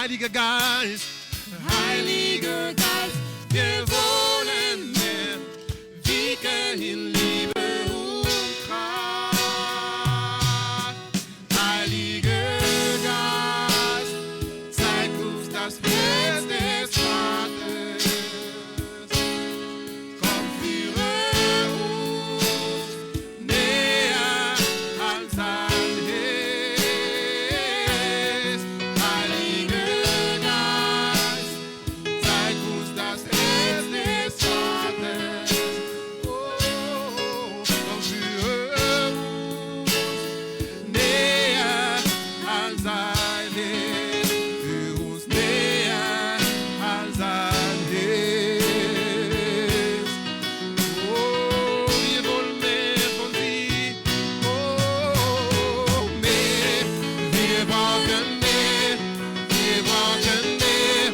Heiliger Geist, Heiliger Geist, wir wollen mehr wiegen in Liebe und Kraft. Heiliger Geist, zeig uns das Herz des Vaters. Komm, führe uns näher an sein Herz. Heiliger Geist, zeig uns das Herz des Vaters. Oh, komm, führe uns näher an sein Herz. Führ uns näher an sein Herz. Oh, wir wollen mehr von dir. Oh, mehr. Wir brauchen mehr. Wir brauchen mehr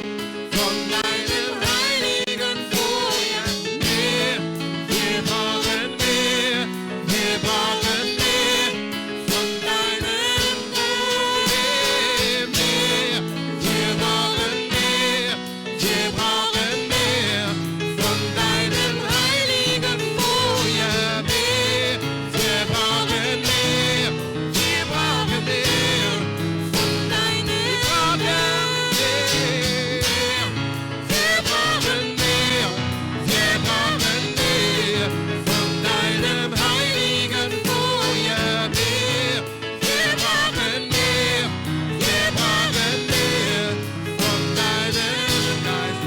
von deinem heiligen Feuer. Mehr. Wir brauchen mehr. Wir brauchen mehr von deinem Feuer. Mehr. Wir brauchen mehr. Wir brauchen mehr von deinem heiligen Feuer. Mehr. Wir brauchen mehr. Wir brauchen mehr von deinem Wir brauchen mehr. Wir brauchen mehr von deinem heiligen Feuer. Mehr. Wir brauchen mehr. Wir brauchen mehr von deinem Geist.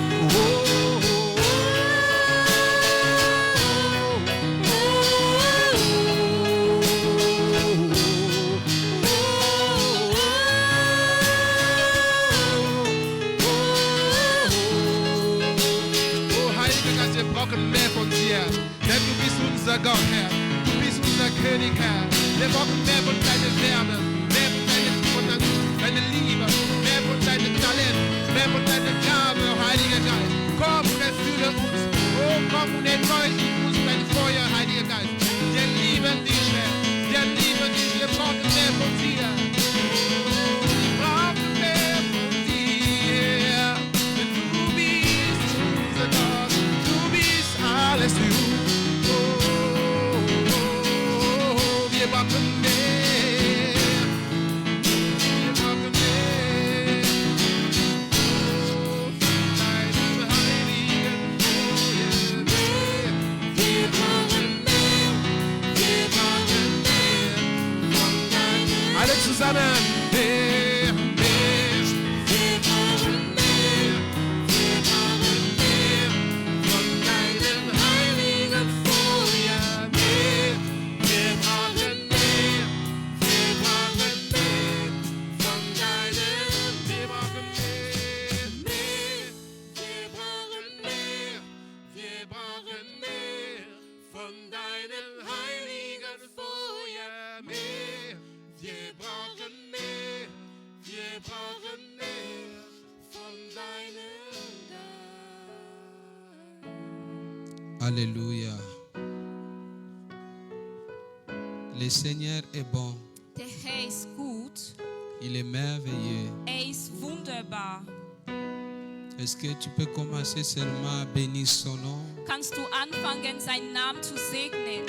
Oh, Heiliger Geist, wir brauchen mehr von dir, denn du bist unser Gott, Herr. Du bist unser König, Herr. Wir brauchen mehr von deiner Wärme, mehr von deiner Liebe, mehr von deinem Talent, mehr von deiner Gabe, Heiliger Geist. Komm und erfülle uns. Oh, komm und erneuere uns dein Feuer, Heiliger Geist. Wir lieben dich, Herr. Wir lieben dich. Wir brauchen mehr von dir. Wir brauchen mehr von dir. Denn du bist unser Gott. Du bist alles für uns. Wir brauchen mehr. Wir brauchen mehr. Deinem heiligen Feuer. Wir brauchen mehr. Wir brauchen mehr von deinem. Alle zusammen. Mehr, mehr. Wir brauchen mehr. Wir brauchen mehr von deinem heiligen Feuer. Mehr. Wir brauchen mehr. Wir brauchen mehr von deinem. Wir brauchen mehr. Mehr. Wir brauchen mehr. Wir brauchen mehr von deinem heiligen Feuer. Mehr. Wir brauchen mehr. Wir brauchen mehr von deinem Geist. Alléluia. Le Seigneur est bon. Der Herr ist gut, Il est merveilleux. ist wunderbar. Est-ce que tu peux commencer seulement à bénir son nom? Kannst du anfangen, seinen Namen zu segnen?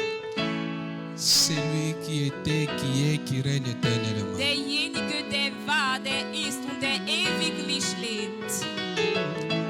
C'est lui qui était, qui est, qui règne éternellement. Derjenige, der war, der ist und der ewiglich lebt.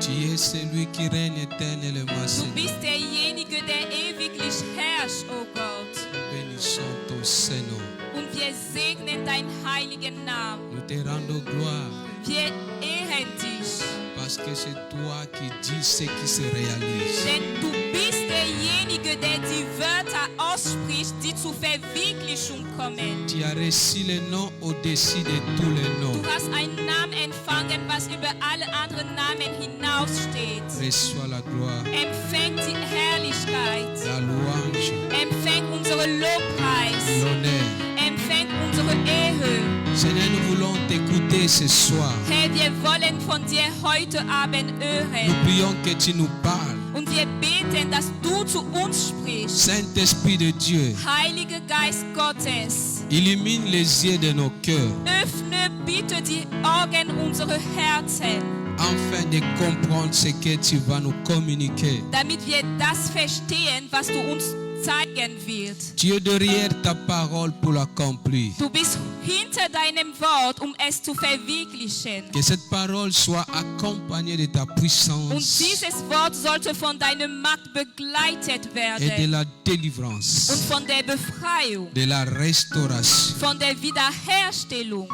Tu es celui qui règne éternellement, Du Seigneur. bist derjenige, der ewiglich herrscht, oh Gott. Bénissons ton Saint-Nom. Und wir segnen deinen heiligen Namen. Nous te rendons gloire Wir ehren dich, parce que c'est toi qui dis ce qui se réalise. denn du bist derjenige, der die Wörter ausspricht, die zur Verwirklichung kommen. Tu as reçu le nom au-dessus de tous les noms. Du hast einen Namen empfangen, was über alle anderen Namen hinaussteht. Reçois la gloire, Empfängt die Herrlichkeit, la louange, empfängt unsere Lobpreis, l'honneur. empfängt unsere Ehre. Seigneur, nous voulons t'écouter ce soir. Herr, wir wollen von dir heute Abend Nous hören. prions que tu nous parles. Und wir beten, dass du zu uns sprichst. Saint-Esprit de Dieu, Heiliger Geist Gottes, Illumine les yeux de nos cœurs Öffne bitte die Augen unserer Herzen, afin de comprendre ce que tu vas nous communiquer. damit wir das verstehen, was du uns zeigen wirst. Tu es derrière ta parole pour l'accomplir. Du bist hinter deinem Wort, es zu verwirklichen. Que cette parole soit accompagnée de ta Und puissance dieses Wort sollte von deiner Macht begleitet et de werden la und délivrance, von der Befreiung, de la restauration. von der Wiederherstellung.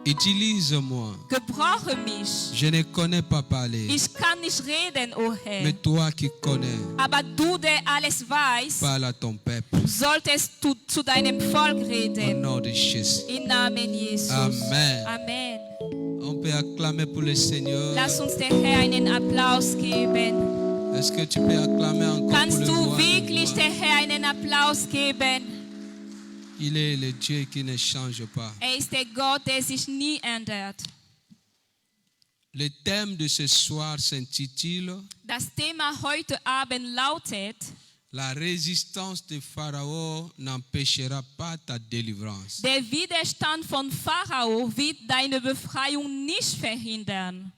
Utilise-moi. Gebrauche mich. Je ne connais pas parler, Ich kann nicht reden, o Herr. mais toi qui connais, Aber du, der alles weißt, parle à ton peuple. solltest du zu deinem Volk Au reden. nom de Jésus. Im Namen Jesus. Amen. Amen. On peut acclamer pour le Seigneur. Lass uns der Herr einen Applaus geben. Est-ce que tu peux acclamer encore pour Kannst le du roi des wirklich rois? der Herr einen Applaus geben? Il est le Dieu qui ne change pas. Ist der Gott, der sich nie ändert. Le thème de ce soir s'intitule Das Thema heute Abend lautet: La résistance de Pharaon n'empêchera pas ta délivrance. Der Widerstand von Pharao wird deine Befreiung nicht verhindern.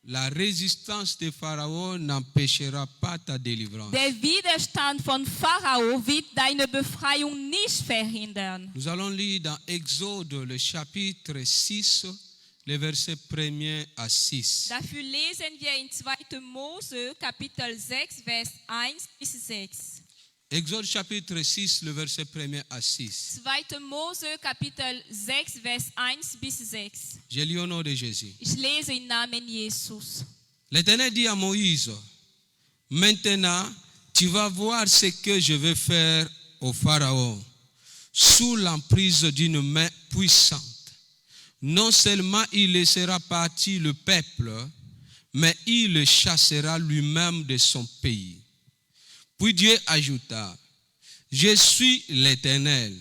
La résistance de Pharaon n'empêchera pas ta délivrance. Der Widerstand von Pharao wird deine Befreiung nicht verhindern. Nous allons lire dans Exode, le chapitre 6, les versets 1er à 6. Dafür lesen wir in 2. Mose, Kapitel 6, Vers 1 bis 6. Exode chapitre 6, le verset 1er à 6. 2. Mose, Kapitel 6, Vers 1 bis 6. Je lis au nom de Jésus. Ich lese im Namen Jesus. L'Éternel dit à Moïse, maintenant, tu vas voir ce que je vais faire au Pharaon, sous l'emprise d'une main puissante. Non seulement il laissera partir le peuple, mais il le chassera lui-même de son pays. Puis Dieu ajouta, je suis l'Éternel.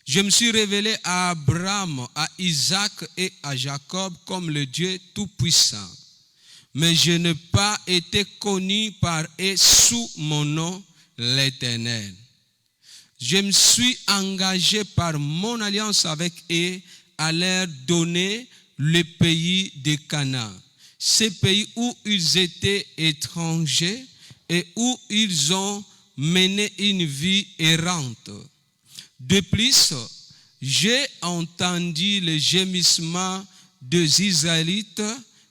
Je me suis révélé à Abraham, à Isaac et à Jacob comme le Dieu Tout-Puissant. Mais je n'ai pas été connu par eux sous mon nom, l'Éternel. Je me suis engagé par mon alliance avec eux à leur donner le pays de Canaan, ce pays où ils étaient étrangers et où ils ont mené une vie errante. De plus, j'ai entendu le gémissement des Israélites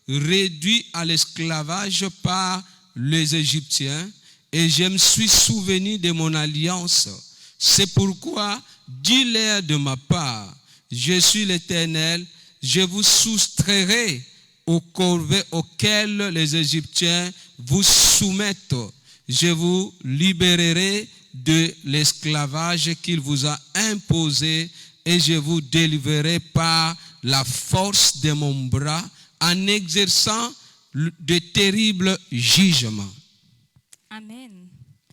réduits à l'esclavage par les Égyptiens et je me suis souvenu de mon alliance. C'est pourquoi, dis-leur de ma part, je suis l'Éternel, je vous soustrairai aux corvées auxquelles les Égyptiens vous soumettent. Je vous libérerai de l'esclavage qu'il vous a imposé et je vous délivrerai par la force de mon bras en exerçant de terribles jugements. Amen.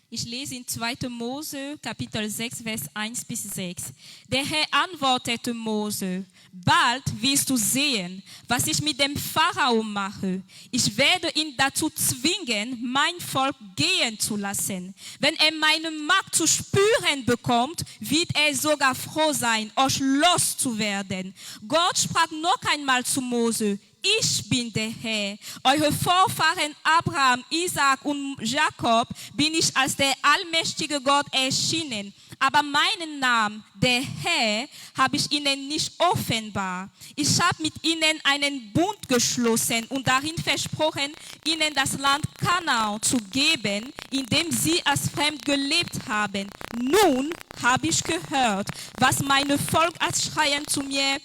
Ich lese in 2. Mose, Kapitel 6, Vers 1 bis 6. Der Herr antwortete Mose, bald wirst du sehen, was ich mit dem Pharao mache. Ich werde ihn dazu zwingen, mein Volk gehen zu lassen. Wenn er meine Macht zu spüren bekommt, wird er sogar froh sein, euch loszuwerden. Gott sprach noch einmal zu Mose, ich bin der Herr. Eure Vorfahren Abraham, Isaac und Jakob bin ich als der allmächtige Gott erschienen. Aber meinen Namen, der Herr, habe ich ihnen nicht offenbar. Ich habe mit ihnen einen Bund geschlossen und darin versprochen, ihnen das Land Kanaan zu geben, in dem sie als fremd gelebt haben. Nun habe ich gehört, was mein Volk als Schreien zu mir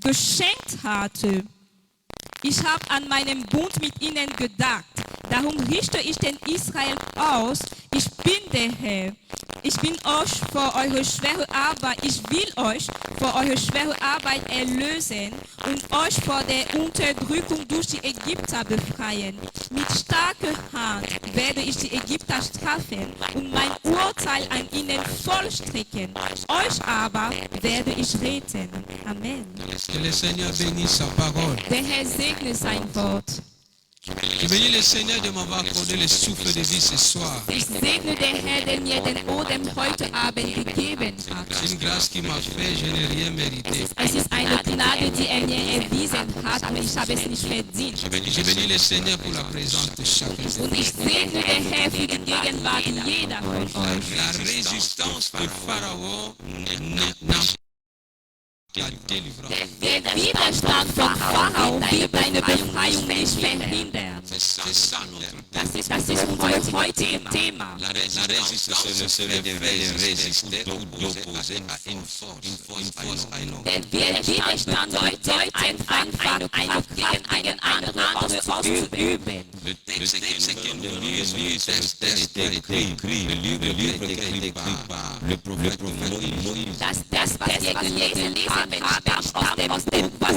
geschenkt hatte. Ich habe an meinen Bund mit ihnen gedacht. Darum richte ich den Israel aus. Ich bin der Herr. Ich bin euch vor eure schwere Arbeit. Ich will euch vor eure schwere Arbeit erlösen und euch vor der Unterdrückung durch die Ägypter befreien. Mit starker Hand werde ich die Ägypter strafen und mein Urteil an ihnen vollstrecken. Euch aber werde ich retten. Amen. Que le Seigneur bénisse sa parole. Der Herr segne sein Wort. Je bénis le Seigneur de m'avoir accordé le souffle de vie ce soir. Ich segne den Herr, der mir den Odem heute Abend gegeben hat. C'est une grâce qui m'a fait, je n'ai rien mérité. Es ist eine Gnade, die mir erwiesen hat, und ich habe es nicht verdient. Je bénis le Seigneur pour la présence de chacun. Und ich segne den Herr für die Gegenwart jeder von euch. La résistance de Pharaon n'a pas la délivrance. Der Widerstand von Pharao wird deine Befreiung nicht verhindern. C'est ça notre Das ist unser heutiges Thema. La résistance ne se réveille de résister ou d'opposer à une force à une autre. Der Widerstand bedeutet einfach, eine Kraft gegen andere auszuüben. Le texte que nous lisons, ce texte a été écrit, le livre a été écrit par le prophète Moïse. Das, was wir gelesen haben, stammt aus dem Buch.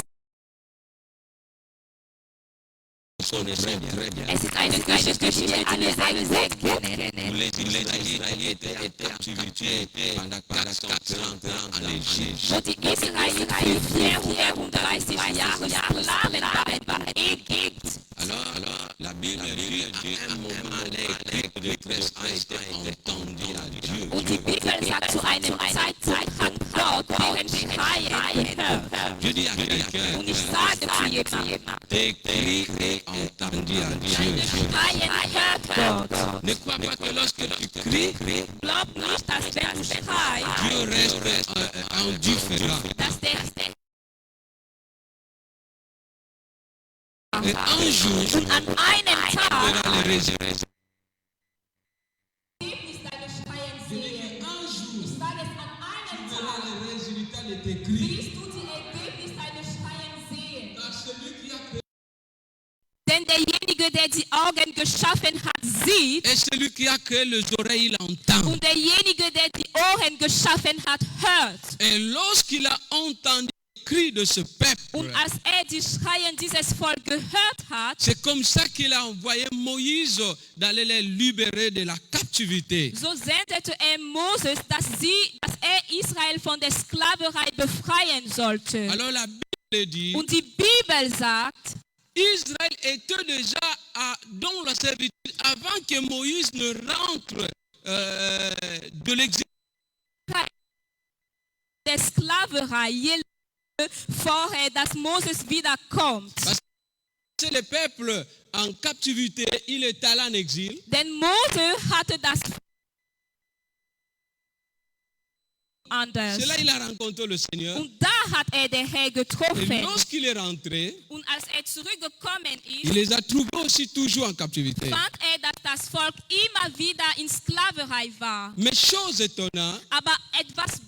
Es ist eine Geschichte, die alle sehr kennen. Les Israéliens étaient en captivité pendant 430 ans en Égypte. Wo die Israeliten für 430 Jahre Sklavenarbeit waren in Ägypten. Alors, la Bible dit qu'à un moment, les cris de détresse ont été entendus à Dieu. Und die Bibel sagt, zu einem Zeitpunkt hat Gott ihren Schreien gehört. Je dis à quelqu'un, Und ich sage zu jemandem, tes cris entendus à Dieu. Schreien hört Gott. Ne crois pas que lorsque tu cries, Glaub nicht, dass wenn du schreist, Dieu reste indifférent. dass der Et un jour, und an einem il Tag verra les résultats. Denn derjenige, der die Augen geschaffen hat, sieht, Et celui qui a créé les oreilles, il entend. und derjenige, der die Ohren geschaffen hat, hört. Et lorsqu'il a entendu les cris de ce peuple, Und als die Schreien dieses Volk gehört hat, c'est comme ça qu'il a envoyé Moïse d'aller les libérer de la captivité. so sendete Moses, dass Israel von der Sklaverei befreien sollte. Alors la Bible dit, Und die Bibel sagt, Israël était déjà dans la servitude avant que Moïse ne rentre de l'exil. der Sklaverei vorher, dass Moses wiederkommt. C'est le peuple en captivité, il est allé en exil. Denn Mose hatte das anders. C'est là qu'il a rencontré le Seigneur. Und da hat den Herr Et getroffen. lorsqu'il est rentré, Und als zurückgekommen il ist, les a trouvés aussi toujours en captivité. fand dass das Volk immer wieder in Sklaverei war. Mais chose étonnante, Aber etwas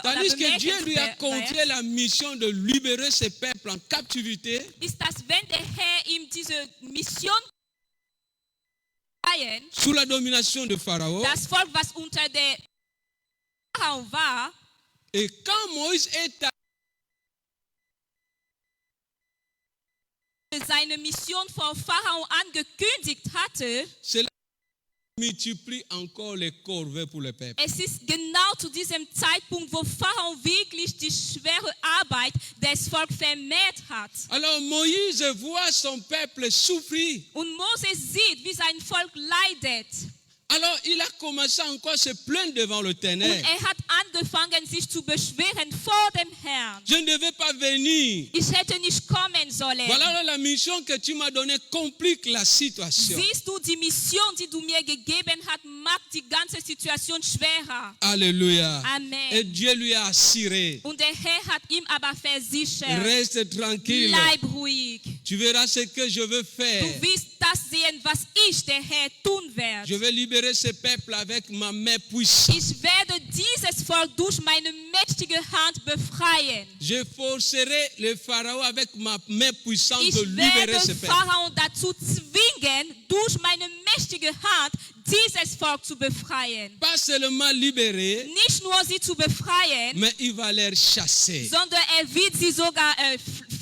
tandis que Dieu lui a bemerkenswert confié la mission de libérer ses peuples en captivité, ist, dass wenn der Herr ihm diese Mission befreien, sous la domination de Pharaon, das Volk, was unter der Pharao war, et quand Moïse est seine Mission vor Pharao angekündigt hatte, cela multiplie encore les corvées pour le peuple. es ist genau zu diesem Zeitpunkt, wo Pharao wirklich die schwere Arbeit des Volkes vermehrt hat. Alors Moïse voit son peuple souffrir. Und Moses sieht, wie sein Volk leidet. Alors il a commencé encore à se plaindre devant Und l'Éternel. hat angefangen, sich zu beschweren vor dem Herrn. Je ne devais pas venir. Ich hätte nicht kommen sollen. Voilà la mission que tu m'as donnée complique la situation. Siehst du, die Mission, die du mir gegeben hast, macht die ganze Situation schwerer. Alléluia. Amen. Et Dieu lui a assuré. Und der Herr hat ihm aber versichert, Reste tranquille. bleib ruhig. Tu verras ce que je veux faire. Du wirst das sehen, was ich, der Herr, tun werde. Je vais libérer ce peuple avec ma main puissante. Ich werde dieses Volk durch meine mächtige Hand befreien. Je forcerai le Pharaon avec ma main puissante Ich de libérer werde ce peuple. Pharao dazu zwingen, durch meine mächtige Hand dieses Volk zu befreien. Pas seulement libérer, Nicht nur sie zu befreien, mais il va les chasser. sondern wird sie sogar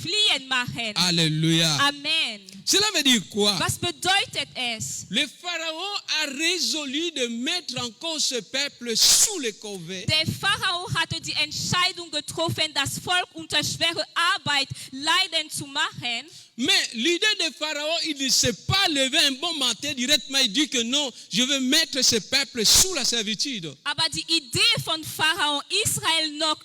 fliehen machen. Alléluia. Amen. Cela veut dire quoi? Was bedeutet es? Le Pharaon a résolu de mettre encore ce peuple sous les corvées. Der Pharao hatte die Entscheidung getroffen, das Volk unter schwere Arbeit leiden zu machen. Mais l'idée de Pharaon, il ne s'est pas levé un bon matin directement. Il dit que non, je vais mettre ce peuple sous la servitude. Aber die Idee von Pharao, Israel noch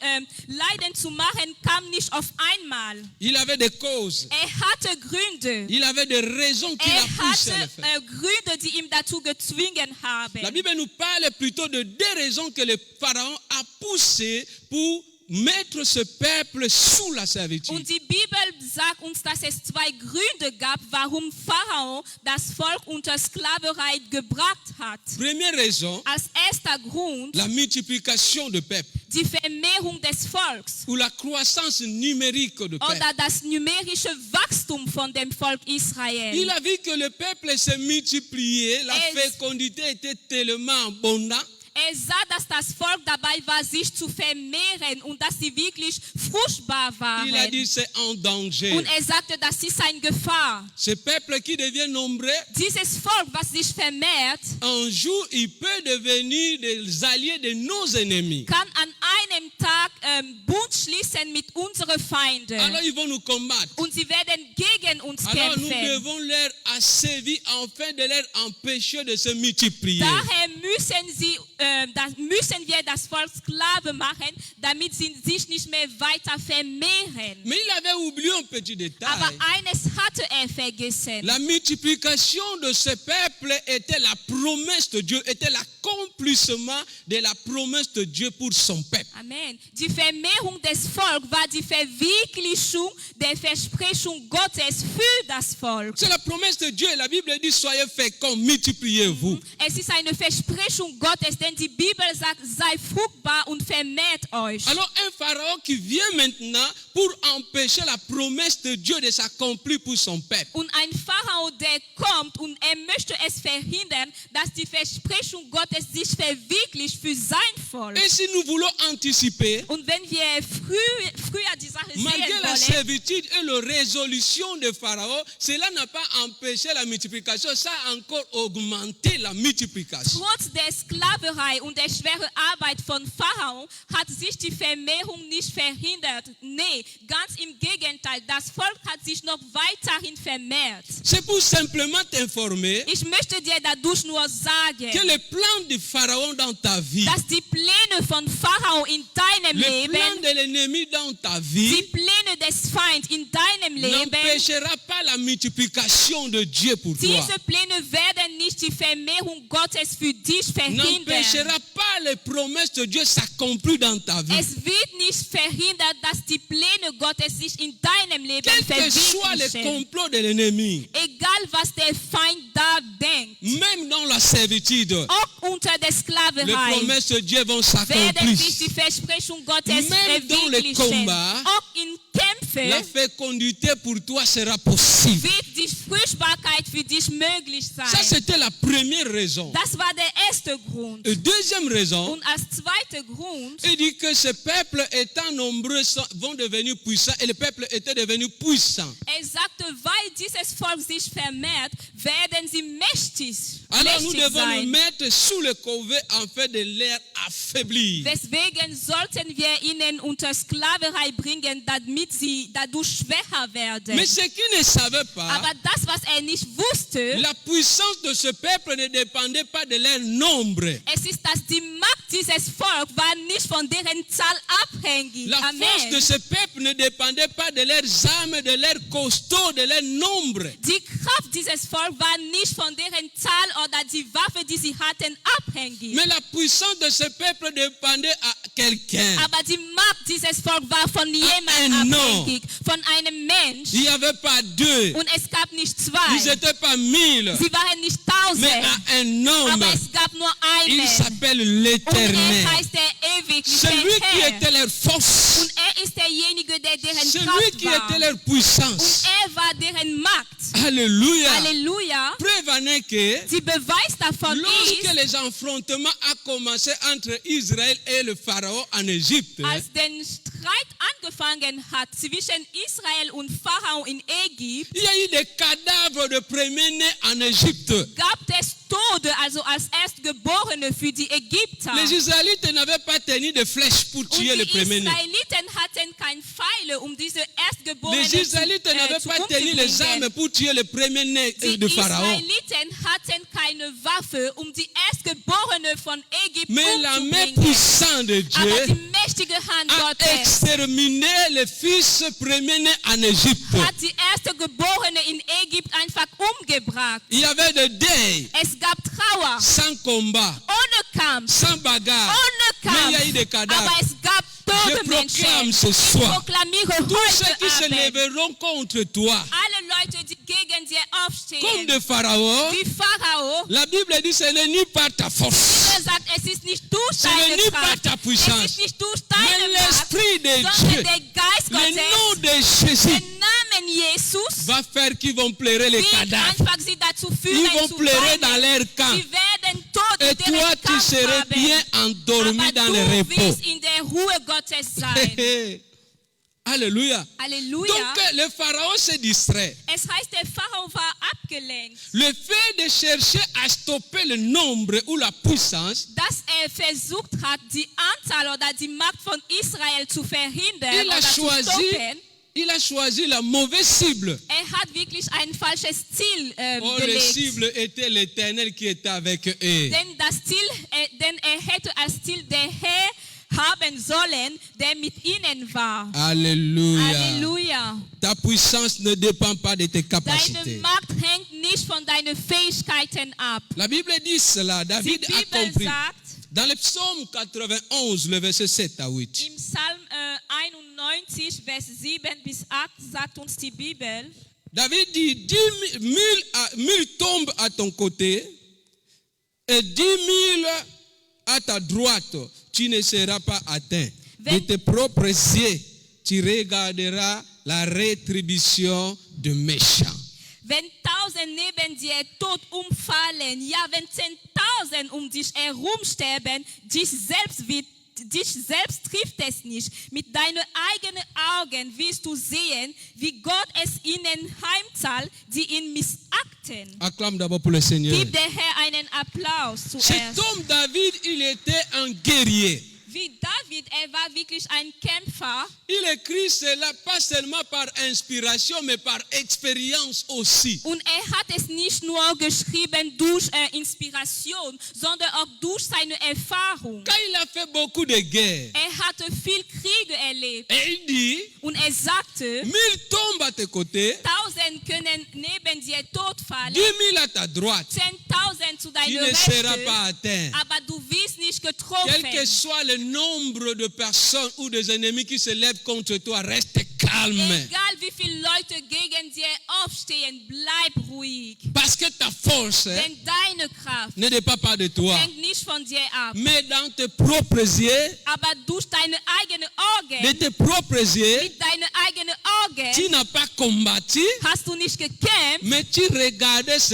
leiden zu machen, kam nicht auf einmal. Il avait des causes. Hatte Gründe. Il avait des raisons qui l'ont poussé à le faire. Hatte Gründe, die ihm dazu gezwungen haben. La Bible nous parle plutôt de deux raisons que le Pharaon a poussé pour mettre ce peuple sous la servitude. Und die Bibel sagt uns, dass es zwei Gründe gab, warum Pharao das Volk unter Sklaverei gebracht hat. Première raison, Als erster Grund la multiplication de peuple die Vermehrung des Volks ou la croissance numérique de peuple. oder das numerische Wachstum von dem Volk Israel. Il a vu que le peuple se multipliait, la fécondité était tellement abondante. Sah, dass das Volk dabei war, sich zu vermehren und dass sie wirklich fruchtbar waren. Il a dit c'est en danger. Und sagte, das ist eine Gefahr. Ce peuple qui devient nombreux, Dieses Volk, was sich vermehrt, un jour il peut devenir des alliés de nos ennemis. kann an einem Tag Bund schließen mit unseren Feinden. Alors ils vont nous combattre. Und sie werden gegen uns Alors nous kämpfen. devons leur assévir afin de leur empêcher de se multiplier. Daher müssen wir das Volk Sklave machen, damit sie sich nicht mehr weiter vermehren. Mais il avait oublié un petit Aber détail. eines hatte vergessen. La multiplication de ce peuple était la promesse de Dieu, était l'accomplissement de la promesse de Dieu pour son peuple. Amen. Die Vermehrung des Volkes war die Verwirklichung der Versprechung Gottes für das Volk. C'est la promesse de Dieu. La Bible dit soyez féconds, multipliez-vous. Es ist eine Versprechung Gottes, denn die Bibel sagt, sei fruchtbar und vermehrt euch. Alors un pharaon qui vient maintenant pour empêcher la promesse de Dieu de s'accomplir pour son peuple. Und ein Pharao, der kommt und möchte es verhindern, dass die Versprechung Gottes sich verwirklicht für sein Volk. Et si nous voulons anticiper, Und wenn wir früher die Sache malgré sehen la wollen, servitude et la résolution de Pharaon, cela n'a pas empêché la multiplication, ça a encore augmenté la multiplication. trotz der Sklaverei und der schweren Arbeit von Pharao hat sich die Vermehrung nicht verhindert. Nee, ganz im Gegenteil, das Volk hat sich noch weiterhin vermehrt. C'est pour simplement t'informer Ich möchte dir dadurch nur sagen, que le plan du Pharaon dans ta vie, dass die Pläne von Pharao in deinem le plan Leben, de l'ennemi dans ta die vie, Pläne des Feindes in deinem Leben, n'empêchera pas la multiplication de Dieu pour toi. diese Pläne werden nicht die Vermehrung Gottes für dich verhindern. N'empêchera pas les promesses de Dieu s'accomplir dans ta vie. Es wird nicht verhindert, dass die Pläne Gottes sich in deinem Leben Quel que soit le verwirklichen. complot de l'ennemi, Egal was der Feind da denkt, même dans la servitude, auch unter der les Sklaverei promesses de Dieu vont werden s'accomplir. sich die Versprechung Gottes Même dans les verwirklichen. combats, Auch in Kämpfen La fécondité pour toi sera possible. wird die Fruchtbarkeit für dich möglich Ça, sein. c'était la première raison. Das war der erste Grund. Et deuxième raison, Und als zweiter Grund, il dit que ce peuple étant nombreux vont devenir puissants et le peuple était devenu puissant. sagte, weil dieses Volk sich vermehrt, werden sie mächtig Alors nous devons nous sein. mettre sous le couvert afin de les affaiblir. Deswegen sollten wir ihnen unter Sklaverei bringen, damit sie dadurch schwächer werden. Mais ce qu'ils ne savaient pas, Aber das, was nicht wusste, la puissance de ce peuple ne dépendait pas de leur nombre. es ist, dass die Macht dieses Volk war nicht von deren Zahl abhängig. La force de Amen. ce peuple ne dépendait pas de leurs armes, de leurs costauds, de leur nombre. Die Kraft dieses Volk war nicht von deren Zahl oder die Waffe, die sie hatten, abhängig. Mais la puissance de ce peuple dépendait à quelqu'un. Aber die Macht dieses Volk war von jemandem un abhängig, von einem Mensch. Il n'y avait pas deux. Und es gab nicht Ils zwei. n'étaient pas 1000. Sie waren nicht Mais 1000. à un homme. Aber es gab nur Il einen. s'appelle Und l'Éternel. heißt der ewigliche Celui qui Herr. était leur force. Und ist derjenige, der deren Celui Kraft qui war. était leur puissance. Und war deren Macht. Alléluia. Halleluja. Preuve en est que Die Beweis davon lorsque ist, les affrontements ont commencé entre Israël et le Pharaon en Égypte, als den Streit angefangen hat zwischen Israel und Pharao in Ägypten, il y a eu des cadavres de premiers-nés en Égypte. gab es Tode, also als Erstgeborene für die Ägypter. Les Israélites n'avaient pas tenu de flèches pour Und tuer les die premiers-nés. Israeliten hatten keine Pfeile, diese Erstgeborenen Les Israélites n'avaient pas tenu les armes pour tuer le premier-né de Die Pharaon. Israeliten hatten keine Waffe, die Erstgeborene von Ägypten Mais la main umzubringen. puissante de Aber die Dieu mächtige Hand a Gottes exterminé les fils premiers-nés en Égypte. hat die Erstgeborene in Ägypten einfach umgebracht. Il y avait des deuils, Es gab Trauer, sans combat, ohne Kampf, sans bagarre. ohne Mais il y a eu des Kampf. cadavres. Aber es gab Je tote proclame Menschen. ce Ich soir, proklamiere tous ceux heute qui se Abend, lèveront contre toi, alle Leute, die gegen dir comme aufstehen, de Pharaon, wie Pharao, la Bible dit ce n'est ni par ta force, er sagt, es ist nicht durch ce n'est deine ni par Kraft, ta es puissance, ist nicht durch mais deine Macht, l'Esprit de sondern Dieu, der Geist le nom Gottes, de Jésus den Namen Jesus, va faire qu'ils vont pleurer les wird cadavres. einfach sie dazu Ils führen vont zu pleurer dans weinen. leur camp. Sie werden Tod Et in toi, deren tu Kampf serais haben. bien endormi Aber dans du le repos. wirst in der Ruhe Gottes sein. Alléluia. Halleluja. Donc, le Pharaon se distrait. Es heißt, der Pharao war abgelenkt. Le fait de chercher à stopper le nombre ou la puissance, Dass versucht hat, die Anzahl oder die Macht von Israel zu verhindern il a oder zu choisi, stoppen. il a choisi la mauvaise cible. Hat wirklich ein falsches Ziel Oh, la gelegt. cible était l'Éternel qui était avec eux. Denn das Ziel, denn hätte als Ziel der Herr haben sollen, der mit ihnen war. Alléluia. Halleluja. Ta puissance ne dépend pas de tes Deine capacités. Macht hängt nicht von deinen Fähigkeiten ab. La Bible dit cela. Die David a Bibel compris. sagt, Dans le psaume 91, le verset 7 à 8. im Psalm 91, Vers 7 bis 8 sagt uns die Bibel, David dit 1000 tombent à ton côté et 10 000 à ta droite. Tu ne seras pas atteint. De tes propres yeux, tu regarderas la rétribution de méchants. wenn 1000 neben dir tot umfallen, ja, wenn 10.000 dich herumsterben, dich selbst trifft es nicht. Mit deinen eigenen Augen wirst du sehen, wie Gott es ihnen heimzahlt, die ihn missachten. Acclame d'abord pour le Seigneur. Gib der Herr einen Applaus Cet zuerst. homme David, il était un guerrier. Wie David, war wirklich ein Kämpfer. Il écrit cela pas seulement par inspiration, mais par expérience aussi. Und hat es nicht nur geschrieben durch Inspiration, sondern auch durch seine Erfahrung. Quand il a fait beaucoup de guerres, Hatte viel Kriege erlebt. et il dit, Und sagte, 1000 tombent à tes côtés, 1000 können neben dir tot 10 fallen, 000 à ta droite. 10.000 zu Tu deiner ne seras Rechte, pas atteint. aber du wirst nicht Quel getroffen. que soit le nombre de personnes ou des ennemis qui se lèvent contre toi, reste calme. Egal wie viele Leute gegen dir aufstehen, bleib ruhig. Parce que ta force Denn deine Kraft ne dépend pas de toi. hängt nicht von dir ab. Mais dans tes propres yeux, Aber durch deine eigenen de Augen, tes propres yeux, mit deinen eigenen tu Augen, n'as pas combattu, hast du nicht gekämpft, mais tu regarderas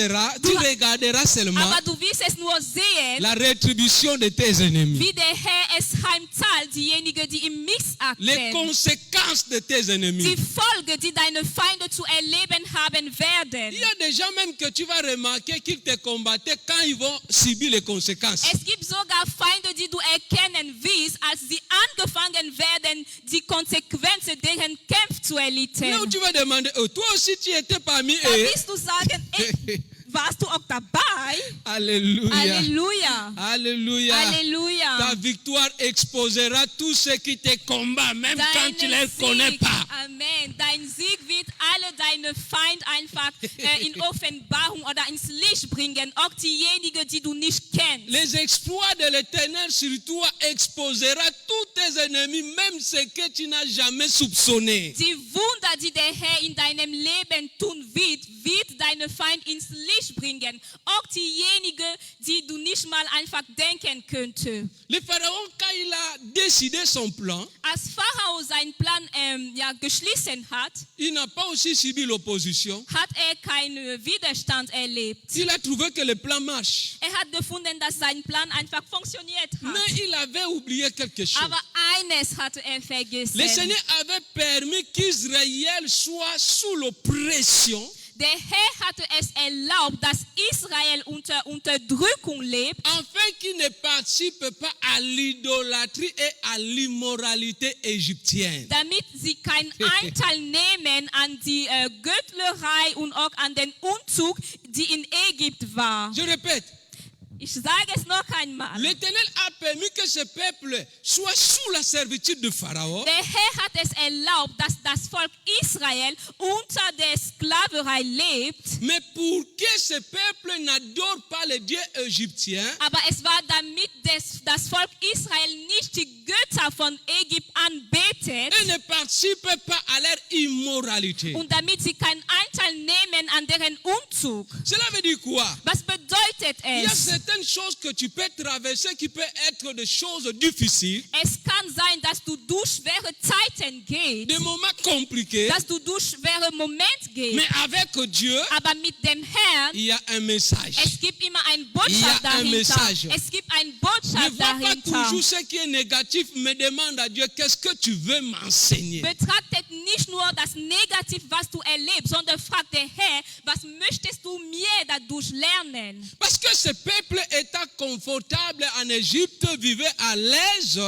seulement aber du wirst es nur sehen, la rétribution de tes ennemis. wie der Herr es heimzahlt, diejenigen, die ihm Les missachten. conséquences de tes Die ennemis. Folge, die deine Feinde zu erleben haben werden. Il y a des gens même que tu vas remarquer qu'ils te combattaient quand ils vont subir les conséquences. Es gibt sogar Feinde, die du erkennen wirst, als sie angefangen werden, die Konsequenzen deren Kämpfe zu erlitten. Là où tu vas demander, oh, toi aussi tu étais parmi Da eux. wirst du sagen, warst du auch dabei? Alléluia. Halleluja. Alléluia. Halleluja. Ta victoire exposera tous ceux qui te combattent, même quand tu ne les connais pas. Amen. Dein Sieg wird alle deine Feinde einfach in Offenbarung oder ins Licht bringen, auch diejenigen, die du nicht kennst. Les exploits de l'Éternel sur toi exposera tous tes ennemis, même ceux que tu n'as jamais soupçonnés. Die Wunder, die der Herr in deinem Leben tun wird deine Feind ins Licht bringen. Auch diejenigen, die du nicht mal einfach denken könntest. Le Pharaon, quand il a décidé son plan, Als Pharao seinen Plan geschlossen hat, il n'a pas aussi subi l'opposition. hat keinen Widerstand erlebt. Il a trouvé que le plan marche. Hat gefunden, dass sein Plan einfach funktioniert hat. Mais il avait oublié quelque chose. Aber eines hatte vergessen. Le Seigneur avait permis qu'Israël soit sous l'oppression Der Herr hatte es erlaubt, dass Israel unter Unterdrückung lebt, afin qu'ils ne participent pas à l'idolâtrie et à l'immoralité égyptienne. damit sie keinen Anteil nehmen an die Göttlerei und auch an den Umzug, die in Ägypten war. Je répète, Ich sage es noch einmal. l'Éternel a permis que ce peuple soit sous la servitude de Pharaon. Der Herr hat es erlaubt, dass das Volk Israel unter der Sklaverei lebt, Mais pour que ce peuple n'adore pas les dieux égyptiens, aber es war damit das Volk Israel nicht die Götter von Ägypten anbetet et ne participe pas à leur immoralité. und damit sie keinen Anteil nehmen an deren Umzug. Cela veut dire quoi? Was bedeutet Il y a es? certaines choses que tu peux traverser qui peuvent être des choses difficiles, Es kann sein, dass du durch schwere Zeiten gehst, des moments compliqués, dass du durch schwere Momente gehst, mais avec Dieu, aber mit dem Herrn, il y a un message. es gibt immer eine Il y a Botschaft un dahinter. message. Es gibt eine Ne Botschaft vois pas dahinter. toujours ce qui est négatif, mais demande à Dieu, qu'est-ce que tu veux m'enseigner? Betrachtet nicht nur das Negativ, was du erlebst, sondern frag der Herr, was möchtest du mir dadurch lernen? Parce que ce peuple étant confortable en Égypte, vivait à l'aise,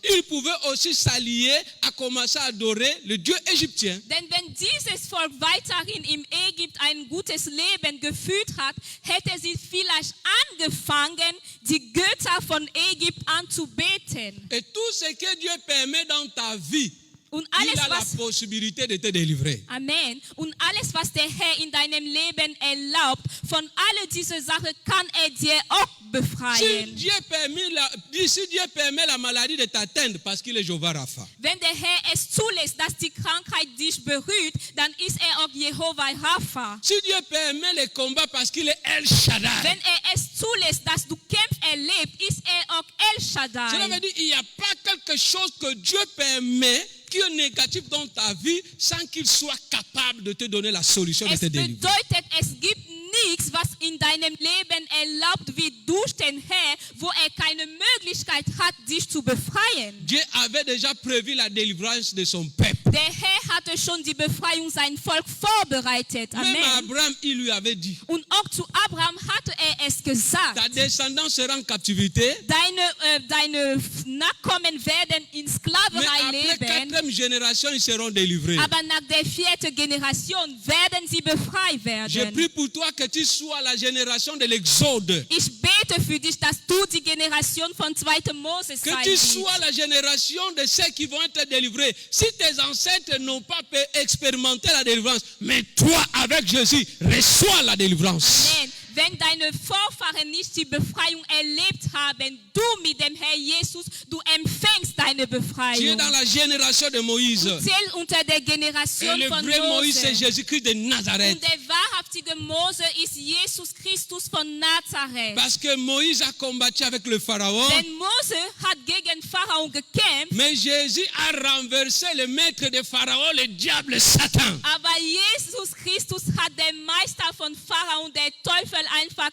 il pouvait aussi s'allier à commencer à adorer le Dieu égyptien. Denn wenn dieses Volk weiterhin im Ägypten ein gutes Leben geführt hat, hätte sie vielleicht angefangen, die Götter von Ägypten anzubeten. Et tout ce que Dieu permet dans ta vie, Und il alles, a la was possibilité de te délivrer. Amen. Und alles, was der Herr in deinem Leben erlaubt, von all diese Sachen kann er dir auch Si befreien. Dieu permet la maladie de t'atteindre parce qu'il est Jéhovah Rapha. Wenn der Herr es zulässt, dass die Krankheit dich berührt, dann ist er auch Jehova Rapha. Si Dieu permet les combats parce qu'il est El Shaddai. Wenn er es zulässt, dass du Kämpfe erlebst, ist er auch El Cela veut Shaddai. dire qu'il n'y a pas quelque chose que Dieu permet qui est négatif dans ta vie sans qu'il soit capable de te donner la solution de Es te délivrer. bedeutet, es gibt nichts, was in deinem Leben erlaubt wird durch den Herr, wo er keine Möglichkeit hat, dich zu befreien. Dieu avait déjà prévu la délivrance de son peuple. Der Herr hatte schon die Befreiung sein Volk vorbereitet. Même à Amen. Abraham, il lui avait dit, Und auch zu Abraham hatte er es gesagt. ta descendance sera en captivité, Deine Nachkommen werden in mais Sklaverei après leben, quatrième génération, ils seront délivrés. aber nach der 4. Generation werden sie befreit Je werden. prie pour toi que tu sois la génération de l'exode. Ich bete für dich, dass du die Generation von 2. Mose sein Que tu wirst. sois la génération de ceux qui vont être délivrés. Si tes ancêtres n'ont pas pu expérimenter la délivrance, mais toi, avec Jésus, reçois la délivrance. Amen. Wenn deine Vorfahren nicht die Befreiung erlebt haben, du mit dem Herr Jesus, du empfängst deine Tu es Befreiung. dans la génération de Moïse. Du zählst unter der Et Generation le von vrai Moïse, c'est Mose. Jésus-Christ de Nazareth. Und der wahrhaftige Mose ist Jesus Christus von Nazareth. Parce que Moïse a combattu avec le Pharaon. Denn Mose hat gegen Pharao gekämpft, Mais Jésus a renversé le maître de Pharaon, le diable Satan. aber Jesus Christus hat den Meister von Pharao, der Teufel, einfach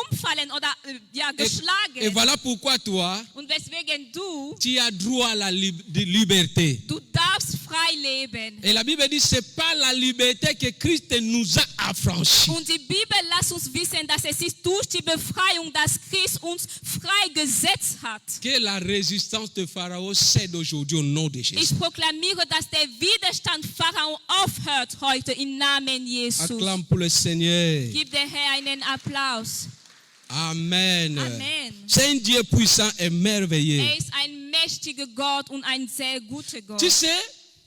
umfallen oder Et geschlagen. voilà pourquoi toi, Und weswegen tu as droit à la liberté. du darfst frei leben. Et la Bible dit, c'est pas la liberté que Christ nous a affranchis. Und die Bibel lässt uns wissen, dass es ist durch die Befreiung, dass Christ uns freigesetzt hat. Que la résistance de Pharaon cède aujourd'hui au nom de Jésus. Ich proklamiere, dass der Widerstand Pharao aufhört heute im Namen Jesus. Acclame pour le Seigneur. Gib der Herr einen Applaus. Amen. Amen. C'est un Dieu puissant et merveilleux. Er ist ein mächtiger Gott und ein sehr guter Gott. Tu sais,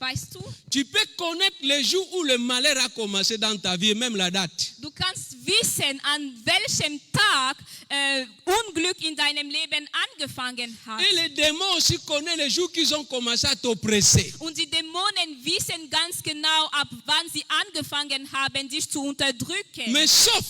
Weißt du, tu peux connaître les jours où le malheur a commencé dans ta vie, et même la date. du kannst wissen, an welchem Tag Unglück in deinem Leben angefangen hat. Et les démons aussi connaissent les jours qu'ils ont commencé à t'oppresser. Und die Dämonen wissen ganz genau, ab wann sie angefangen haben, dich zu unterdrücken. Mais sauf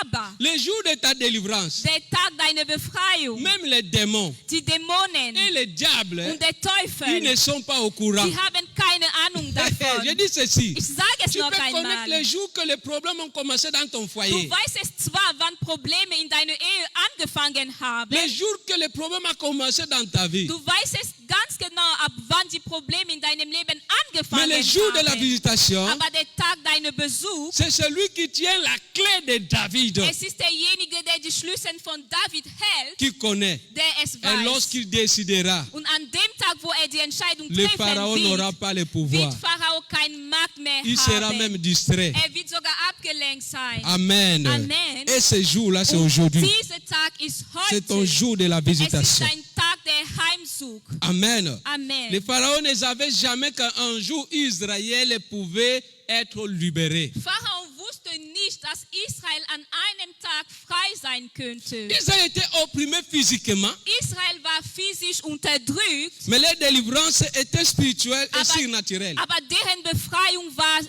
Aber les jours de ta délivrance, der Tag deiner Befreiung, même les démons die Dämonen et les diables, und der ils ne Teufel, sont pas au courant. die haben keine Ahnung davon. Je dis ceci. Ich sage es Tu noch peux connaître einmal. les jours que les problèmes ont commencé dans ton Du foyer. weißt es zwar, wann Probleme in deiner Ehe angefangen haben. Les jours que les problèmes ont commencé dans ta vie. Du weißt es ganz genau, ab wann die Probleme Probleme in deinem Leben Mais angefangen le jour de la haben. visitation, Aber der Tag deiner Besuch, c'est celui qui tient la clé de David, es ist derjenige, der die Schlüssel von David hält, qui connaît. der es Et weiß. lorsqu'il décidera, Und an dem Tag, wo die Entscheidung le treffen Pharaon n'aura wird, pas le pouvoir. wird Pharao keine Macht mehr Il sera haben. même distrait. Wird sogar abgelenkt sein. Amen. Amen. Et ce jour-là, c'est Und aujourd'hui. dieser Tag ist C'est ton heute. jour de la Es ist visitation. ein Tag der Heimzug. Amen. Amen. Les pharaons ne savaient jamais qu'un jour Israël pouvait être libéré. Pharao wusste nicht, dass Israel an einem Tag frei sein könnte. Israël était opprimé physiquement, Israel war physisch unterdrückt, mais leur délivrance était spirituelle et Aber- surnaturelle. aber deren Befreiung war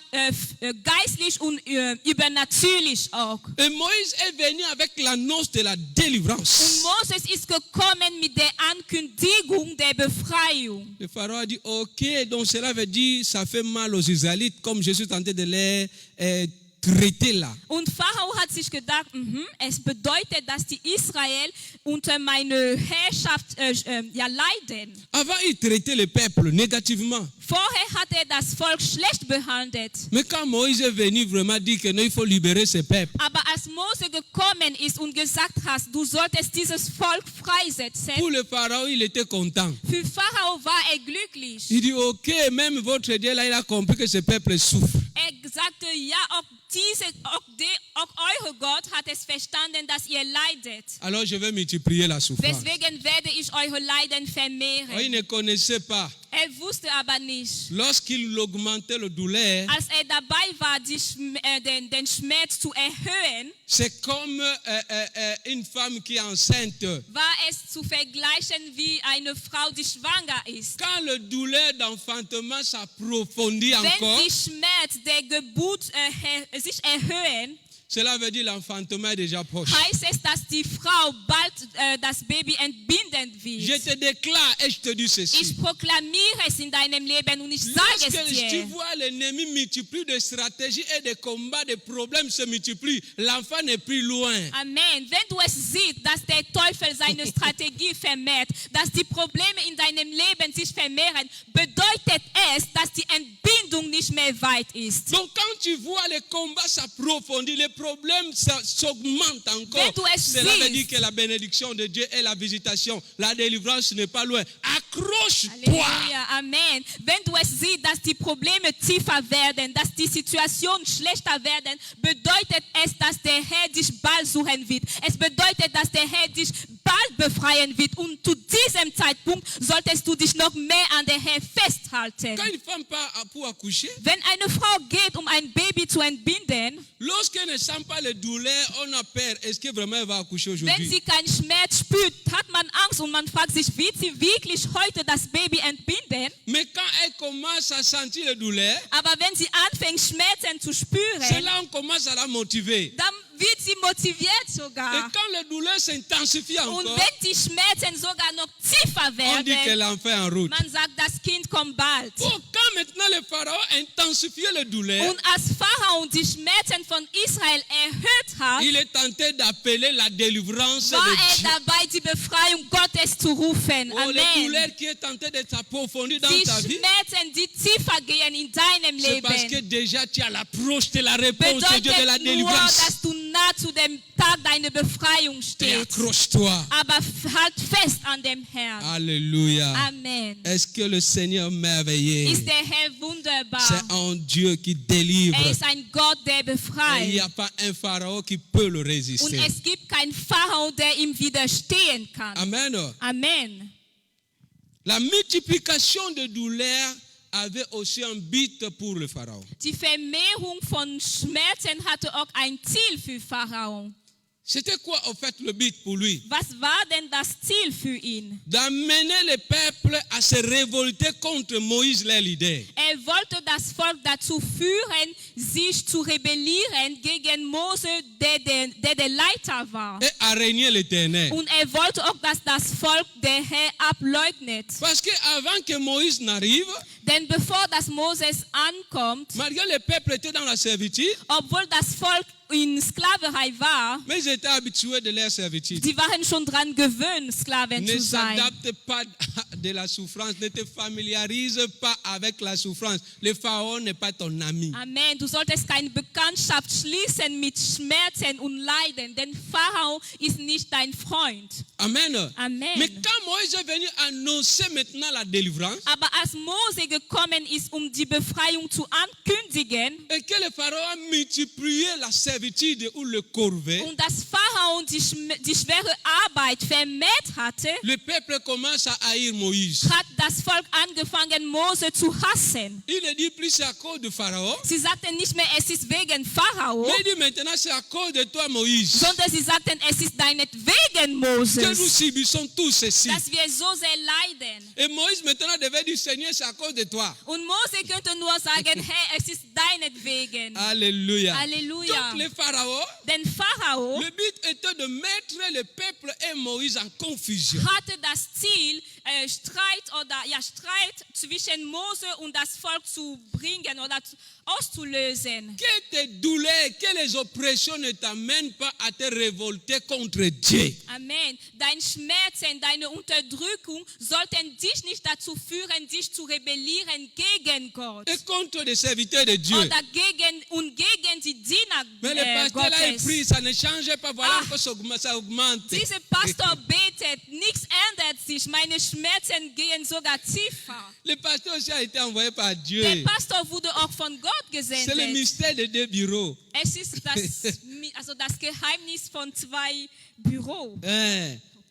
geistlich und übernatürlich auch. Et Moïse est venu avec l'annonce de la Und délivrance. Moses ist gekommen mit der Ankündigung der Befreiung. Le pharaon a dit, ok, donc cela veut dire, ça fait mal aux Israélites, comme je suis tenté de les traiter là. Und Pharao hat sich gedacht, es bedeutet, dass die Israel unter meine Herrschaft leiden. Avant, il traitait le peuple négativement. Vorher hat das Volk schlecht behandelt. Mais quand Moïse est venu vraiment dire que non, il faut libérer ce peuple, Aber als Mose gekommen ist und gesagt hat, du solltest dieses Volk freisetzen, pour le pharaon, il était content. für Pharao war glücklich. Il dit, ok, même votre Dieu là, il a compris que ce peuple souffre. Sagte, ja, auch eure Gott hat es verstanden, dass ihr leidet. Alors je vais multiplier la souffrance. Deswegen werde ich eure Leiden Oh, il vermehren. ne connaissait pas. Wusste aber nicht. Lorsqu'il augmentait le douleur, Als dabei war, den Schmerz zu erhöhen, c'est comme une femme qui est enceinte. war es zu vergleichen wie eine Frau, die schwanger ist. Quand le douleur d'enfantement s'approfondit Wenn encore, die Schmerz der Geburt sich erhöhen, cela veut dire l'enfantement est déjà proche. heißt es, dass die Frau bald das Baby entbinden Je wird. te déclare et je te dis ceci. Ich proklamiere es in deinem Leben und ich sage es Lorsque tu dir. vois l'ennemi multiplier de stratégies et de combats, de problèmes se multiplient, l'enfant n'est plus loin. Amen. Wenn du es siehst, dass der Teufel seine Strategie vermehrt, dass die Probleme in deinem Leben sich vermehren, bedeutet es, dass die Entbindung nicht mehr weit ist. Donc quand tu vois les combats s'approfondir, les problèmes s'augmentent encore, Wenn du es cela veut siehst. dire que la bénédiction de Dieu et la visitation, la délivrance n'est pas loin. Accroche-toi. Halleluja, Amen. Wenn du es siehst, dass die Probleme tiefer werden, dass die Situation schlechter werden, bedeutet es, dass der Herr dich bald suchen wird. Es bedeutet, dass der Herr dich bald befreien wird. Und zu diesem Zeitpunkt solltest du dich noch mehr an der Herr festhalten. Quand une femme part pour accoucher, Wenn eine Frau geht, um ein Baby zu entbinden, lorsqu'elle ne sent pas les douleurs, on a peur. Est-ce que vraiment elle va accoucher wenn aujourd'hui? sie keinen Schmerz spürt, hat man Angst und man fragt sich, wird sie wirklich heute das Baby entbinden? Mais quand elle commence à sentir les douleurs, Aber wenn sie anfängt, Schmerzen zu c'est spüren, là on commence à la motiver. dann wird sie motiviert Et sogar. quand les douleurs s'intensifient Und encore, wenn die Schmerzen sogar noch tiefer on dit que werden, l'enfant est en route. man sagt, das Kind kommt bald. Bon, quand maintenant le pharaon intensifiait les douleurs, Und als Pharao die Schmerzen von Israel erhöht hat, il est tenté d'appeler la délivrance war de Dieu. dabei, die Befreiung Gottes zu rufen. Oh, les Amen. douleurs qui est tenté de s'approfondir dans Die ta vie, Schmerzen, die tiefer gehen in deinem c'est parce que Leben, déjà tu as l'approche de la réponse de Dieu de la bedeutet nur, délivrance. dass du nah zu dem Tag deiner Befreiung Et stehst. accroche-toi. Aber halt fest an dem Herrn. Alléluia. Amen. Est-ce que le Seigneur merveilleux, Ist der Herr wunderbar. c'est un Dieu qui délivre. Ist ein Gott, der Et il n'y befreit. a pas un pharaon qui peut le Und résister. es gibt keinen Pharao, der ihm widerstehen kann. Amen. Amen. La multiplication de douleurs avait aussi un but pour le pharaon. Die Vermehrung von Schmerzen hatte auch ein Ziel für Pharao. C'était quoi en fait le but pour lui? Was war denn das Ziel für ihn? D'amener le peuple à se révolter contre Moïse, leur leader. Wollte das Volk dazu führen, sich zu rebellieren gegen Mose, der Leiter war. Et à régner l'éternel. Und wollte auch, dass das Volk der Herr ableugnet. Parce qu'avant que Moïse n'arrive, Denn bevor das Moses ankommt, malgré le peuple était dans la servitude, obwohl das Volk in Sklaverei war, mais ils étaient habitués de leur servitude. sie waren schon dran gewöhnt, Sklaven Ne zu sein. s'adaptent pas de la souffrance. Ne te familiarise pas avec la souffrance. Le Pharaon n'est pas ton ami. Amen. Du solltest keine Bekanntschaft schließen mit Schmerzen und Leiden, denn Pharao ist nicht dein Freund. Amen. Amen. Mais quand Moïse est venu annoncer maintenant la délivrance, Aber als Mose gekommen ist, um die Befreiung zu ankündigen, et que le Pharaon a multiplié la servitude ou le corvée, und dass Pharao die schwere Arbeit vermehrt hatte, le peuple commence à haïr Moïse. hat das Volk angefangen, Mose zu hassen. Il ne dit plus c'est à cause de Pharaon, Sie sagten nicht mehr, es ist wegen Pharao, mais il dit maintenant c'est à cause de toi Moïse sondern sie sagten, es ist deinetwegen, que nous Moses, subissons tous ceci. dass wir so sehr leiden. Et Moïse maintenant devait dire Seigneur c'est à cause de toi. Und Mose könnte nur sagen, Herr, es ist deinetwegen. Alléluia. Halleluja. Donc le Pharaon, Denn Pharao le but était de mettre le peuple et Moïse en confusion. hatte das Ziel, Streit zwischen Mose und das Volk zu bringen oder auszulösen. Que tes douleurs, que les oppressions ne t'amènent pas à te révolter contre Dieu. Amen. Dein Schmerzen, deine Unterdrückung sollten dich nicht dazu führen, dich zu rebellieren gegen Gott. Et contre les serviteurs de Dieu. Oder gegen die Diener Mais le pasteur là, il Gottes. prie, ça ne change pas. Voilà Ah. que ça augmente. Dieser Pastor betet, nichts ändert sich, meine Schmerzen gehen sogar tiefer. Le pasteur aussi a été envoyé par Dieu. Der Pastor wurde auch von Gott C'est le gesendet. mystère des deux bureaux. Es ist das Geheimnis von zwei Büros.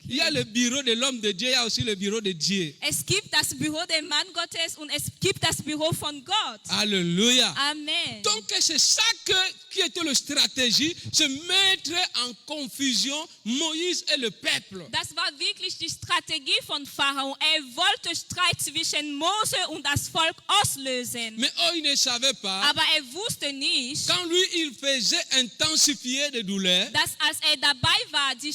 Il y a le bureau de l'homme de Dieu, il y a aussi le bureau de Dieu. Es gibt das Büro des Mann Gottes und es gibt das Büro von Gott. Alléluia. Amen. Donc c'est ça qui était la stratégie, se mettre en confusion Moïse et le peuple. Das war wirklich die Strategie von Pharao. Wollte Streit zwischen Mose und das Volk auslösen. Mais il ne savait pas, Aber wusste nicht, quand lui il faisait intensifier les douleurs, dass als dabei war, die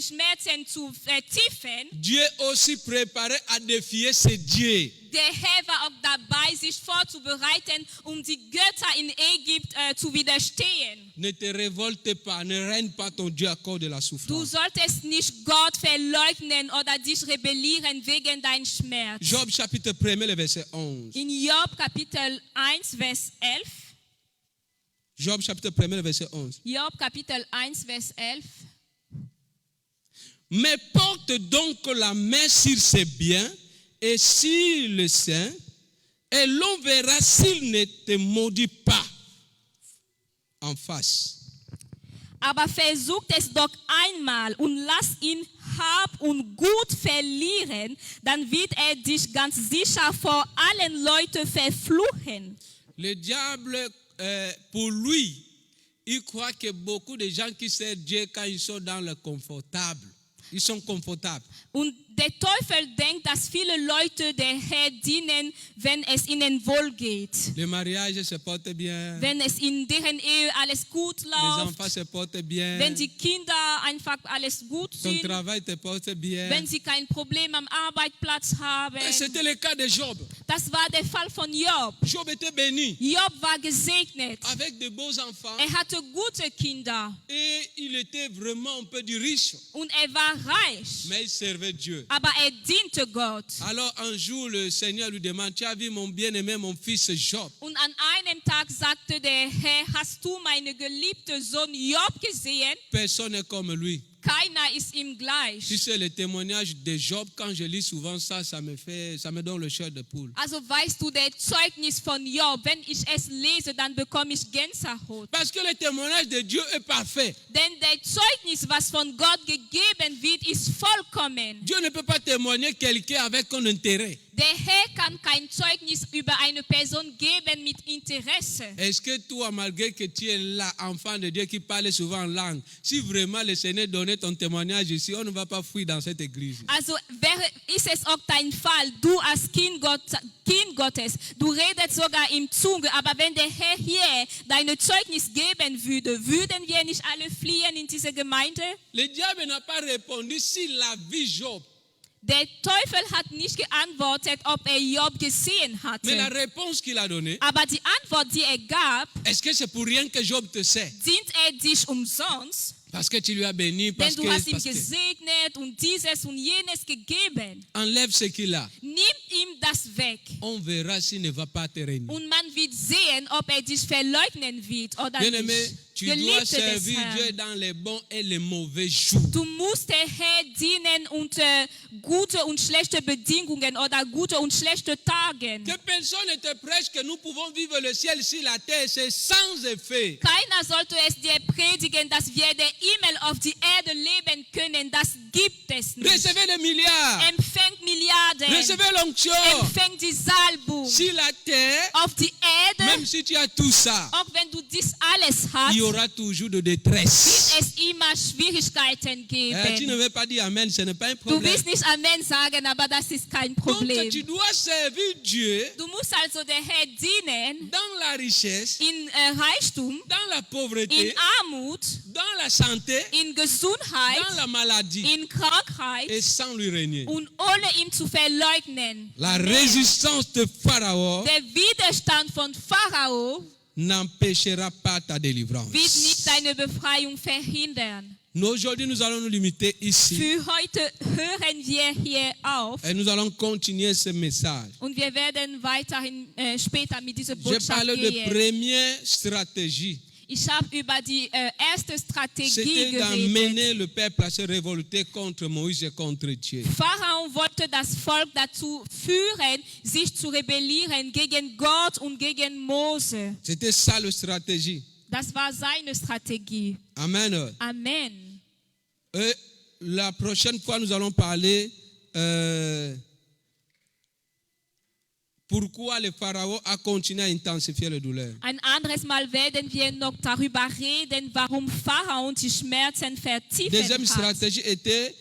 Schmerzen zu vertiefen, Dieu aussi préparait à défier ses dieux. der Herr war auch dabei, sich vorzubereiten, die Götter in Ägypten zu widerstehen. Ne te révolte pas, ne règne pas ton Dieu à cause de la Du souffrance. solltest nicht Gott verleugnen oder dich rebellieren wegen deinem Schmerz. Job chapitre 1, le verset 11. In Job Kapitel 1, Vers 11. Job chapitre 1, le verset 11. Job Kapitel 1, Vers 11. Mais porte donc la main sur ses biens et sur le sein, et l'on verra s'il ne te maudit pas en face. Aber versucht es doch einmal und lass ihn Hab und Gut verlieren, dann wird dich ganz sicher vor allen Leuten verfluchen. Le diable, pour lui, il croit que beaucoup de gens qui servent Dieu quand ils sont dans le confortable, ils sont confortables. Und der Teufel denkt, dass viele Leute der Herr dienen, wenn es ihnen wohl geht. Le mariage se porte bien, Wenn es in deren Ehe alles gut les läuft. enfants se portent bien, Wenn die Kinder einfach alles gut ton sind. travail te porte bien. Wenn sie kein Problem am Arbeitsplatz haben. Et c'était le cas de Job. Das war der Fall von Job. Job était béni Job war gesegnet. avec de beaux enfants Hatte gute Kinder. et il était vraiment, on peut dire, riche. Und war reich. Mais il servait Dieu. Aber diente Gott. Alors un jour, le Seigneur lui demande, tu as vu mon bien-aimé, mon fils Job? Und an einem Tag sagte der Herr, hast du meine geliebte Sohn Job gesehen? Personne n'est comme lui. Keiner ist ihm gleich. Tu sais, le témoignage de Job, quand je lis souvent ça, ça me donne le chair de poule. Also weißt du, der Zeugnis von Job, wenn ich es lese, dann bekomme ich Gänsehaut. Parce que le témoignage de Dieu est parfait. Denn der Zeugnis, was von Gott gegeben wird, ist vollkommen. Dieu ne peut pas témoigner quelqu'un avec un intérêt. Der Herr kann kein Zeugnis über eine Person geben mit Interesse. Est-ce que toi, malgré que tu es là, enfant de Dieu qui parle souvent en langue, si vraiment le Seigneur donnait ton témoignage ici, on ne va pas fuir dans cette église. Also ist es auch dein Fall, du als Kind Gottes, du redest sogar im Zunge, aber wenn der Herr hier deine Zeugnis geben würde, würden wir nicht alle fliehen in diese Gemeinde? Le diable n'a pas répondu s'il a vu Job. Der Teufel hat nicht geantwortet, ob Job gesehen Mais la hatte. réponse qu'il a donnée, Aber die Antwort, die gab, est-ce que c'est pour rien que Job te sait? dient dich umsonst? Parce que tu lui as béni, Denn parce du hast ihm que gesegnet und dieses und jenes gegeben. enlève ce qu'il a. Nimm ihm das weg. On verra s'il ne va pas te régner. Und man wird sehen, ob dich verleugnen wird oder Bien-aimé, nicht. tu dois Geliebte des servir Dieu Herrn, dans les bons et les mauvais jours. du musst der Herr dienen unter gute und schlechte Bedingungen oder gute und schlechte Tagen. Que personne ne te prêche que nous pouvons vivre le ciel sur la terre, c'est sans effet. Keiner sollte es dir predigen, dass wir den Himmel auf die Erde leben können. Das gibt es nicht. Recevez des milliards, Empfängt Milliarden. recevez l'onction Empfängt die Salbung sur la terre. auf die Erde. Même si tu as tout ça, Auch wenn du dies alles hast, il y aura toujours de détresse. wird es immer Schwierigkeiten Tu ne geben. veux pas dire Amen, ce n'est pas un Du problème. willst nicht Amen sagen, aber das ist kein Donc Problem. tu dois servir Dieu Du musst also der Herr dienen dans la richesse, in Reichtum, dans la in pauvreté, Armut, dans la santé, in dans Gesundheit, la maladie in Krankheit et sans lui régner. und ohne ihn zu verleugnen. La résistance de Pharaon Der Widerstand von Pharao n'empêchera pas ta wird délivrance. nicht deine Befreiung verhindern. Nous, aujourd'hui, nous allons nous limiter ici Für heute hören wir hier auf et nous allons continuer ce message. und wir werden weiterhin später mit dieser J'ai Botschaft parlé de gehen. première stratégie. Ich habe über die erste Strategie C'était geredet. d'amener le peuple à se révolter contre Moïse et contre Dieu. Pharao wollte das Volk dazu führen, sich zu rebellieren gegen Gott und gegen Mose. C'était ça la stratégie. Das war seine Strategie. Amen. Amen. Et la prochaine fois, nous allons parler pourquoi le Pharaon a continué à intensifier la douleur. Ein anderes Mal werden wir noch darüber reden, warum Pharao die Schmerzen vertiefen Deuxième hat. stratégie était,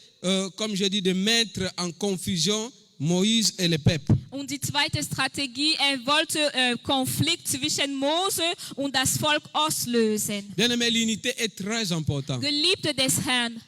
comme je dis, de mettre en confusion Moïse et le peuple. Und die zweite Strategie, wollte Konflikt zwischen Mose und das Volk auslösen. Bien-aimé, l'unité est très importante. Geliebte des Herrn,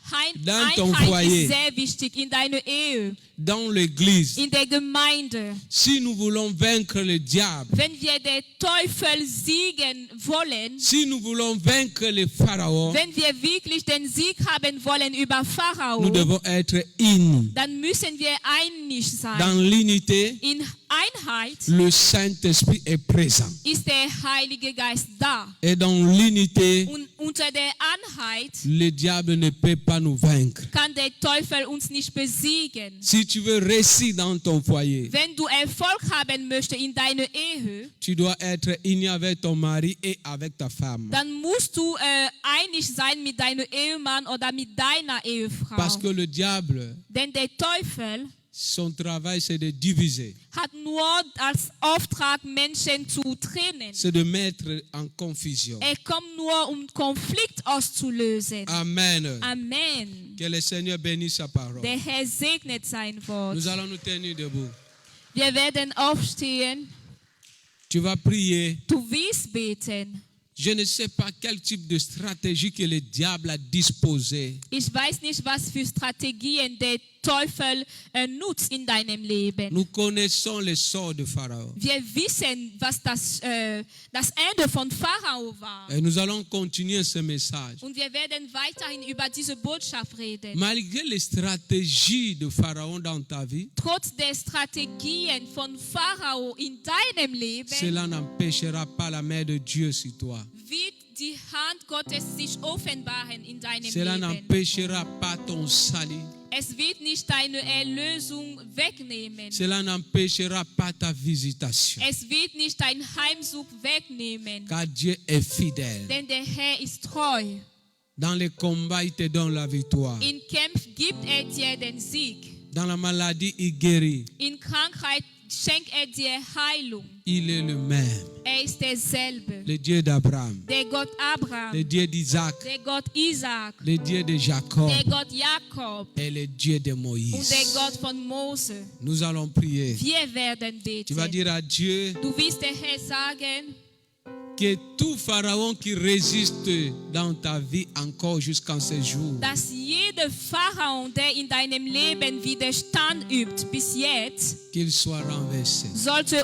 Dans ton Einheit foyer. ist sehr wichtig in deiner Ehe, Dans l'église, in der Gemeinde. si nous voulons vaincre le diable, Wenn wir den Teufel siegen wollen, si nous voulons vaincre le Pharaon, wenn wir wirklich den Sieg haben wollen über nous Pharao, devons être unis. dann müssen wir einig sein. Dans l'unité, In Einheit le Saint-Esprit est présent. ist der Heilige Geist da. Et dans l'unité, Und unter der Einheit le diable ne peut pas nous vaincre. kann der Teufel uns nicht besiegen. Si tu veux réussir dans ton foyer, Wenn du Erfolg haben möchtest in deiner Ehe, tu dois être uni avec ton mari et avec ta femme. dann musst du einig sein mit deinem Ehemann oder mit deiner Ehefrau. Parce que le diable, Denn der Teufel son travail, c'est de diviser, hat nur als Auftrag, Menschen zu trennen. c'est de mettre en confusion. Er kommt nur, um Konflikt auszulösen. Amen. Amen. Que le Seigneur bénisse sa parole. Der Herr segnet sein Wort. Nous allons nous tenir debout. Wir werden aufstehen. Tu vas prier. Du wirst beten. Je ne sais pas quel type de stratégie que le diable a disposé. Ich weiß nicht, was für Strategien der Teufel nutzt in deinem Leben. Nous connaissons le sort de Pharaon. Wir wissen, was das Ende von Pharao war. Et nous allons continuer ce message. Und wir werden weiterhin über diese Botschaft reden. Malgré les stratégies de Pharaon dans ta vie, Trotz der Strategien von Pharao in deinem Leben cela n'empêchera pas la main de Dieu sur toi. wird die Hand Gottes sich offenbaren in deinem Cela Leben. n'empêchera pas ton salut. Es wird nicht deine Erlösung wegnehmen. Cela n'empêchera pas ta visitation. Es wird nicht dein Heimsuch wegnehmen. Car Dieu est fidèle. Denn der Herr ist treu. Dans les combats, il te donne la victoire. In Kampf gibt er dir den Sieg. Dans la maladie, il guérit. In Krankheit schenkt er dir Heilung. Il est le même. Er ist derselbe. Le Dieu d'Abraham, Der Gott Abraham, le Dieu d'Isaac, der Gott Isaac, le Dieu de Jacob der Gott Jakob et le Dieu de und der Moïse. Gott von Mose. Nous allons prier. Wir werden Tu vas beten. dire à Dieu, Du wirst der Herr sagen, Que tout Pharaon qui résiste dans ta vie encore jusqu'à ce jour, dass jeder Pharao, der in deinem Leben Widerstand übt, bis jetzt, qu'il soit renversé, sollte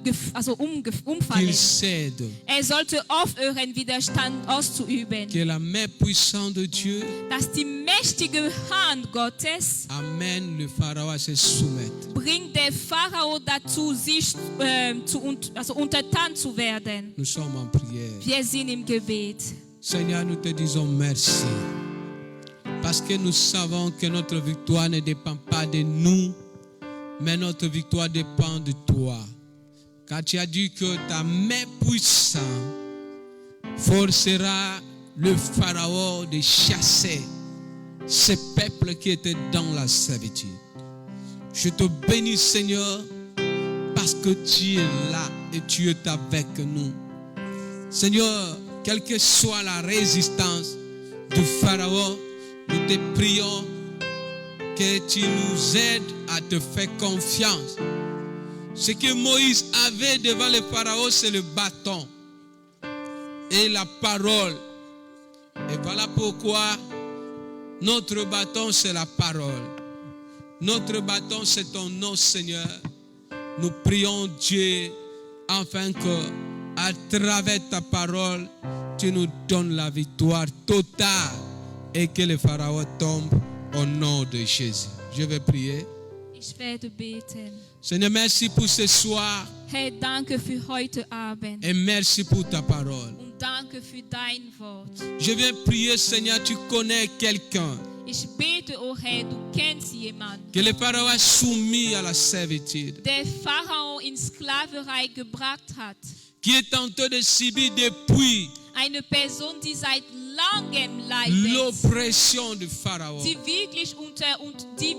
qu'il umfallen. cède, Sollte aufhören, Widerstand auszuüben. que la main puissante de Dieu Dass die mächtige Hand Gottes amène le Pharaon à se soumettre. bringt der Pharao dazu, sich untertan zu werden. Nous sommes en prière. Wir sind im Gebet. Seigneur, nous te disons merci. Parce que nous savons que notre victoire ne dépend pas de nous, mais notre victoire dépend de toi. Car tu as dit que ta main puissante forcera le Pharaon de chasser ce peuple qui était dans la servitude. Je te bénis, Seigneur, parce que tu es là et tu es avec nous. Seigneur, quelle que soit la résistance du Pharaon, nous te prions que tu nous aides à te faire confiance. Ce que Moïse avait devant le Pharaon, c'est le bâton et la parole. Et voilà pourquoi notre bâton, c'est la parole. Notre bâton, c'est ton nom, Seigneur. Nous prions Dieu afin que, à travers ta parole, tu nous donnes la victoire totale et que le Pharaon tombe au nom de Jésus. Je vais prier. Ich werde beten. Seigneur, merci pour ce soir Herr, danke für heute Abend et merci pour ta parole. und danke für dein Wort. Je viens prier, Seigneur, tu connais quelqu'un Ich bete, oh Herr, du kennst jemanden, que le Pharaon a soumis à la servitude, der Pharao in Sklaverei gebracht hat. qui est tenté de subir depuis Eine Person, die seit langem leidet, l'oppression du Pharaon. die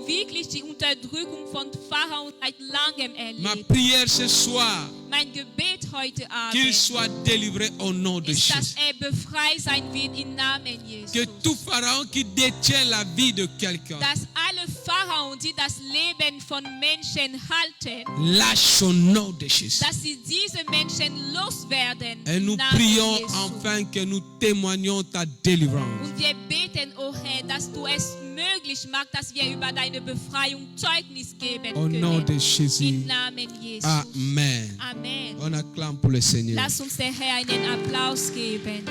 wirklich die Unterdrückung von Pharao seit langem Ma erlebt. prière ce soir, Mein Gebet heute qu'il Abend soit délivré au nom de ist, dass Jésus. befreit sein wird im Namen Que Jesus. tout Pharaon qui détient la vie de quelqu'un Dass alle Pharaonen, die das Leben von Menschen halten, lâche au nom de Jésus. dass sie diese Menschen loswerden Et im nous Namen prions Jesu. afin que nous témoignions ta délivrance. Und wir beten, oh Herr, dass du es möglich machst, dass wir über deine Befreiung Zeugnis geben Au nom de können. Jésus. Im Namen Jesu. Amen. Amen. On acclame pour le Seigneur. Lass uns der Herr einen Applaus geben.